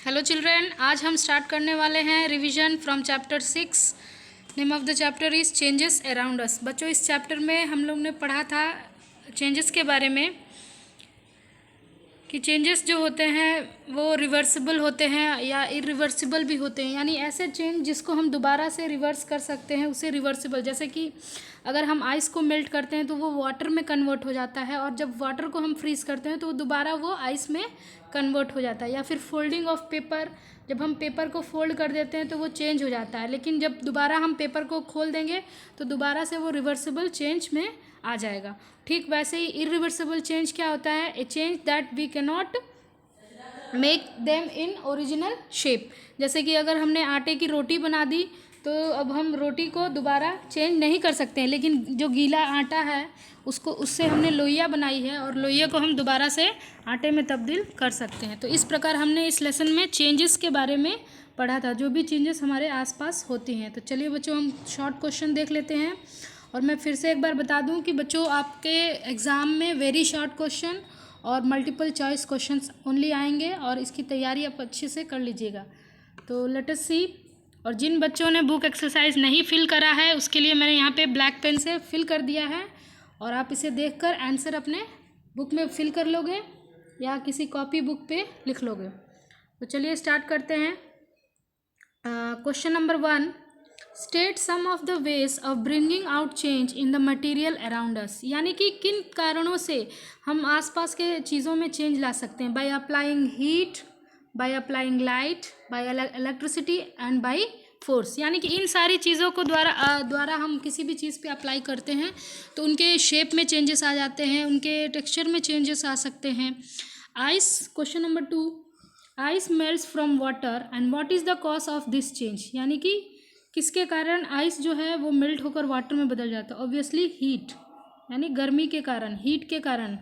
Hello children, आज हम start करने वाले हैं revision from chapter 6। Name of the chapter is changes around us. बच्चों, इस चैप्टर में हम लोग ने पढ़ा था चेंजेस के बारे में कि चेंजेस जो होते हैं वो रिवर्सिबल होते हैं या इरिवर्सिबल भी होते हैं। यानी ऐसे चेंज जिसको हम दोबारा से रिवर्स कर सकते हैं उसे रिवर्सिबल। जैसे कि अगर हम आइस को मेल्ट करते हैं तो वो वाटर में कन्वर्ट हो जाता है, और जब वाटर को हम फ्रीज़ करते हैं तो दोबारा वो आइस में कन्वर्ट हो जाता है। या फिर फोल्डिंग ऑफ पेपर, जब हम पेपर को फोल्ड कर देते हैं तो वो चेंज हो जाता है, लेकिन जब दोबारा हम पेपर को खोल देंगे तो दोबारा से वो रिवर्सिबल चेंज में आ जाएगा। ठीक वैसे ही इरिवर्सिबल चेंज क्या होता है? A change that we can not make them in original shape. जैसे कि अगर हमने आटे की रोटी बना दी तो अब हम रोटी को दोबारा चेंज नहीं कर सकते हैं, लेकिन जो गीला आटा है उससे हमने लोइया बनाई है और लोइया को हम दोबारा से आटे में तब्दील कर सकते हैं। तो इस प्रकार हमने इस लेसन में चेंजेस के बारे में पढ़ा था, जो भी चेंजेस हमारे आसपास होती हैं। तो चलिए बच्चों, हम शॉर्ट क्वेश्चन देख लेते हैं। और मैं फिर से एक बार बता दूं कि बच्चों, आपके एग्ज़ाम में वेरी शॉर्ट क्वेश्चन और मल्टीपल चॉइस क्वेश्चंस ओनली आएंगे, और इसकी तैयारी आप अच्छे से कर लीजिएगा। तो लेट अस सी। और जिन बच्चों ने बुक एक्सरसाइज नहीं फिल करा है उसके लिए मैंने यहाँ पे ब्लैक पेन से फिल कर दिया है, और आप इसे देखकर आंसर अपने बुक में फिल कर लोगे या किसी कॉपी बुक पे लिख लोगे। तो चलिए स्टार्ट करते हैं। Question number 1, state sum of the ways of bringing out change in the material around us. यानी कि किन कारणों से हम आसपास के चीज़ों में चेंज ला सकते हैं। By applying heat, by applying light, bye electricity and by force. यानी कि इन सारी चीज़ों को द्वारा हम किसी भी चीज़ पे अप्लाई करते हैं तो उनके शेप में चेंजेस आ जाते हैं, उनके टेक्सचर में चेंजेस आ सकते हैं। Ice, question number 2, ice melts from water and what is the cause of this change. यानी कि किसके कारण आइस जो है वो मेल्ट होकर वाटर में बदल जाता है। ऑब्वियसली हीट, यानी गर्मी के कारण, हीट के कारण।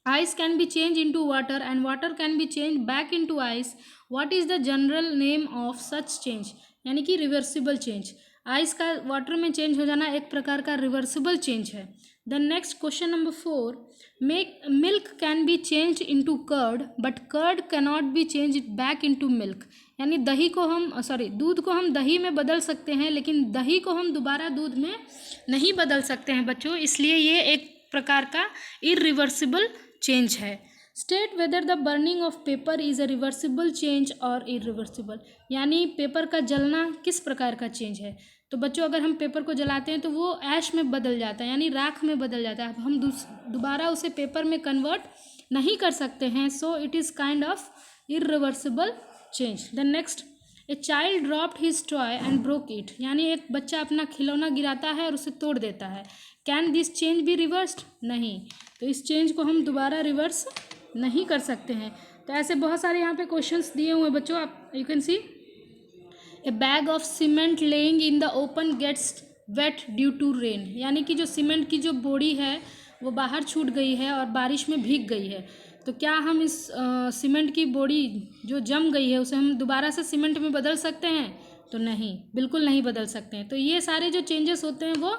Ice can be change into water and water can be change back into ice. What is the general name of such change. यानी कि रिवर्सिबल चेंज। आइस का वाटर में चेंज हो जाना एक प्रकार का रिवर्सिबल चेंज है। The next question number 4, milk can be change into curd but curd can not be change back into milk. यानी दूध को हम दही में बदल सकते हैं, लेकिन दही को हम दोबारा दूध में नहीं बदल सकते हैं बच्चों, इसलिए ये एक प्रकार का इरिवर्सिबल चेंज है। State whether the burning of paper is a reversible change और इरिवर्सिबल। यानी पेपर का जलना किस प्रकार का चेंज है। तो बच्चों, अगर हम पेपर को जलाते हैं तो वो ऐश में बदल जाता है, यानी राख में बदल जाता है। हम दोबारा उसे पेपर में कन्वर्ट नहीं कर सकते हैं। So it is kind of irreversible change. The next, a child dropped his toy and broke it. यानी एक बच्चा अपना खिलौना गिराता है और उसे तोड़ देता है। Can this change be reversed? नहीं, तो इस चेंज को हम दोबारा रिवर्स नहीं कर सकते हैं। तो ऐसे बहुत सारे यहाँ पे क्वेश्चंस दिए हुए हैं बच्चों, आप you can see. A bag of cement laying in the open gets wet due to rain. यानी कि जो सीमेंट की जो बोरी है वो बाहर छूट गई है और बारिश में भीग गई है। तो क्या हम इस सीमेंट की बोरी जो जम गई है उसे हम दोबारा से सीमेंट में बदल सकते हैं? तो नहीं, बिल्कुल नहीं बदल सकते हैं। तो ये सारे जो चेंजेस होते हैं वो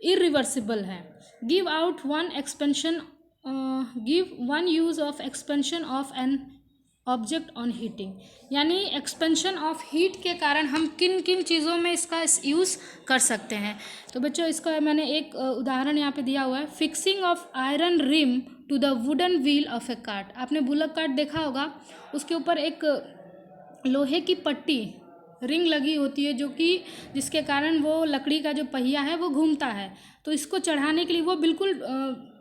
इरिवर्सिबल हैं। Give one use of expansion of an object on heating. यानी एक्सपेंशन ऑफ हीट के कारण हम किन किन चीज़ों में इसका यूज़ कर सकते हैं। तो बच्चों, इसका मैंने एक उदाहरण यहाँ पे दिया हुआ है। Fixing of iron rim to the wooden wheel of a cart. आपने बुलक कार्ट देखा होगा, उसके ऊपर एक लोहे की पट्टी रिंग लगी होती है जिसके कारण वो लकड़ी का जो पहिया है वो घूमता है। तो इसको चढ़ाने के लिए वो बिल्कुल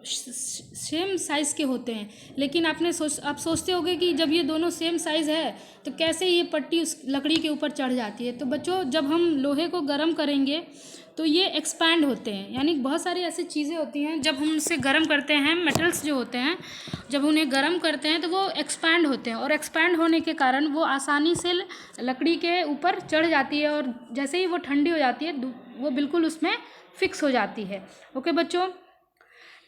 सेम साइज़ के होते हैं, लेकिन आप सोचते होंगे कि जब ये दोनों सेम साइज़ है तो कैसे ये पट्टी उस लकड़ी के ऊपर चढ़ जाती है। तो बच्चों, जब हम लोहे को गर्म करेंगे तो ये एक्सपैंड होते हैं। यानी बहुत सारी ऐसी चीज़ें होती हैं, जब हम उसे गर्म करते हैं, मेटल्स जो होते हैं जब उन्हें गर्म करते हैं तो वो एक्सपैंड होते हैं, और एक्सपैंड होने के कारण वो आसानी से लकड़ी के ऊपर चढ़ जाती है, और जैसे ही वो ठंडी हो जाती है वो बिल्कुल उसमें फिक्स हो जाती है। ओके बच्चों,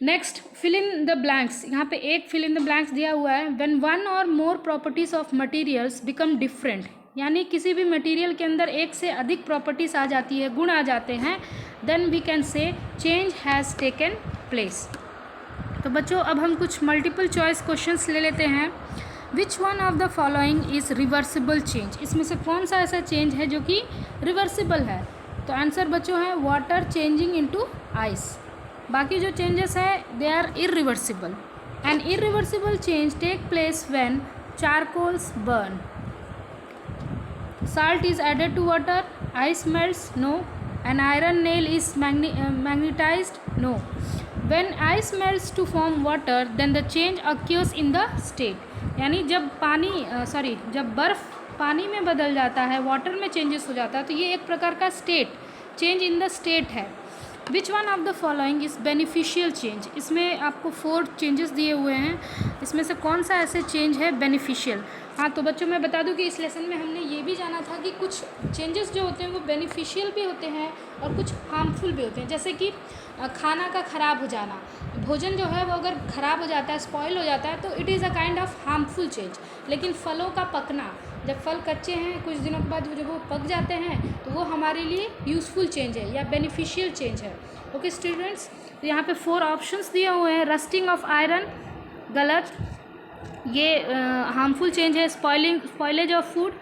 next, fill in the blanks. यहाँ पे एक फिल इन द ब्लैंक्स दिया हुआ है। व्हेन वन और more properties of materials become different. यानी किसी भी मटेरियल के अंदर एक से अधिक प्रॉपर्टीज़ आ जाती है, गुण आ जाते हैं, then we can say change has taken place. तो बच्चों, अब हम कुछ मल्टीपल चॉइस क्वेश्चंस ले लेते हैं। विच one of the following is reversible change, इसमें से कौन सा ऐसा चेंज है जो कि रिवर्सिबल है? तो आंसर बच्चों है वाटर चेंजिंग इनटू आइस। बाकी जो चेंजेस है they are irreversible. An irreversible change take place when charcoals burn, salt is added to water, ice melts, no. An iron nail is magnetized, no. When ice melts to form water then the change occurs in the state, यानी जब जब बर्फ़ पानी में बदल जाता है, water में चेंजेस हो जाता है, तो ये एक प्रकार का state change in the state है। Which one of the following is beneficial change, इसमें आपको 4 चेंजेस दिए हुए हैं, इसमें से कौन सा ऐसे चेंज है बेनिफिशियल? हाँ, तो बच्चों मैं बता दूं कि इस लेसन में हमने ये भी जाना था कि कुछ चेंजेस जो होते हैं वो बेनिफिशियल भी होते हैं और कुछ हार्मफुल भी होते हैं। जैसे कि खाना का ख़राब हो जाना, भोजन जो है वो अगर ख़राब हो जाता है, स्पॉइल हो जाता है, तो it is a kind of harmful change. लेकिन फलों का पकना, जब फल कच्चे हैं कुछ दिनों के बाद जब वो पक जाते हैं तो वो हमारे लिए यूज़फुल चेंज है या बेनिफिशियल चेंज है। ओके स्टूडेंट्स, तो यहाँ पे 4 ऑप्शंस दिए हुए हैं। रस्टिंग ऑफ आयरन गलत, ये हार्मफुल चेंज है। Spoilage of food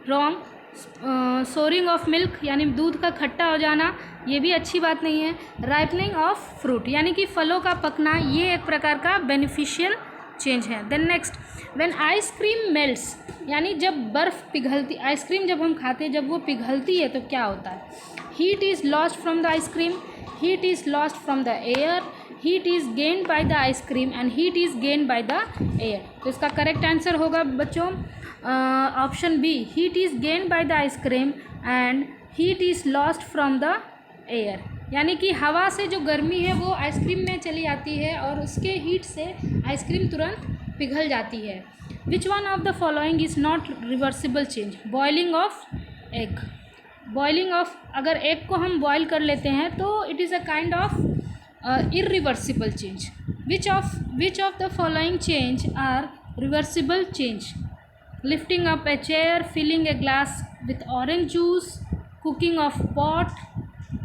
wrong. Souring of milk यानी दूध का खट्टा हो जाना, ये भी अच्छी बात नहीं है। राइपनिंग ऑफ फ्रूट यानी कि फलों का पकना, ये एक प्रकार का बेनिफिशियल चेंज है। Then next, when ice cream melts यानी जब बर्फ़ पिघलती, आइसक्रीम जब हम खाते हैं जब वो पिघलती है तो क्या होता है? Heat is lost from the ice cream, heat is lost from the air, heat is gained by the ice cream and heat is gained by the air. तो इसका करेक्ट आंसर होगा बच्चों option B, heat is gained by the ice cream and heat is lost from the air. यानी कि हवा से जो गर्मी है वो आइसक्रीम में चली जाती है और उसके हीट से आइसक्रीम तुरंत पिघल जाती है। Which one of the following is not reversible change? Boiling of egg, boiling of, अगर एग को हम बॉयल कर लेते हैं तो it is a kind of irreversible change. Which of the following change are reversible change? Lifting up a chair, filling a glass with orange juice, cooking of pot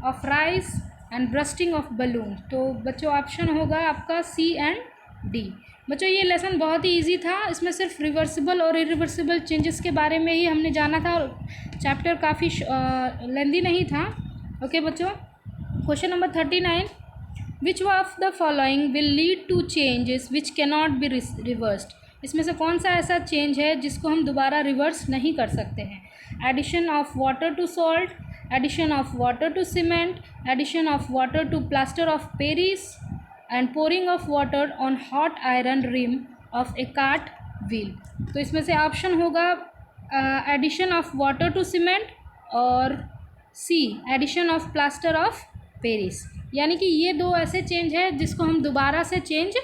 of rice and bursting of balloon। तो बच्चों option होगा आपका सी and D. बच्चों ये lesson बहुत ही easy था, इसमें सिर्फ रिवर्सिबल और इरिवर्सिबल चेंजेस के बारे में ही हमने जाना था और चैप्टर काफ़ी लेंदी नहीं था। ओके बच्चों, question number 39, which of the following will lead to changes which cannot be reversed? इसमें से कौन सा ऐसा चेंज है जिसको हम दोबारा रिवर्स नहीं कर सकते हैं? Addition of water to salt, addition of water to cement, addition of water to plaster of Paris and pouring of water on hot iron rim of a cart wheel. तो इसमें से ऑप्शन होगा addition of water to cement और C addition of plaster of Paris. यानी कि ये 2 ऐसे change है जिसको हम दोबारा से चेंज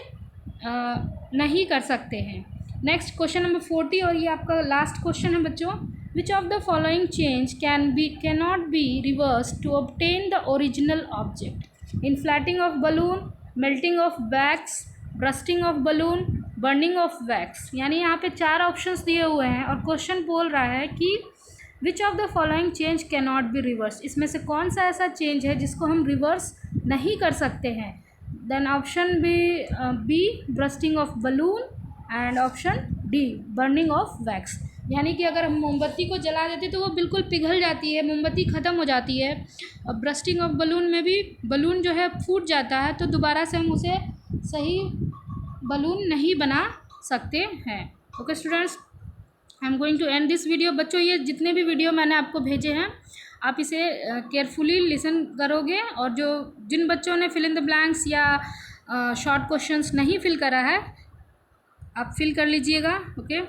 नहीं कर सकते हैं। नेक्स्ट क्वेश्चन नंबर 40 और ये आपका लास्ट क्वेश्चन है बच्चों। Which of the following change can not be reverse to obtain the original object? Inflating of balloon, melting of wax, bursting of balloon, burning of wax. यानी यहाँ पे 4 options दिए हुए हैं और क्वेश्चन बोल रहा है कि विच of the following change can not be reverse? इसमें से कौन सा ऐसा चेंज है जिसको हम रिवर्स नहीं कर सकते हैं? Then option B bursting of balloon and option D burning of wax. यानी कि अगर हम मोमबत्ती को जला देते तो वो बिल्कुल पिघल जाती है, मोमबत्ती ख़त्म हो जाती है। और ब्रस्टिंग ऑफ बलून में भी बलून जो है फूट जाता है, तो दोबारा से हम उसे सही बलून नहीं बना सकते हैं। Okay students, I am going to end this video. बच्चों ये जितने भी वीडियो मैंने आपको भेजे हैं आप इसे केयरफुली लिसन करोगे और जिन बच्चों ने फिल इन द ब्लैंक्स या शॉर्ट क्वेश्चंस नहीं फिल करा है आप फिल कर लीजिएगा। ओके।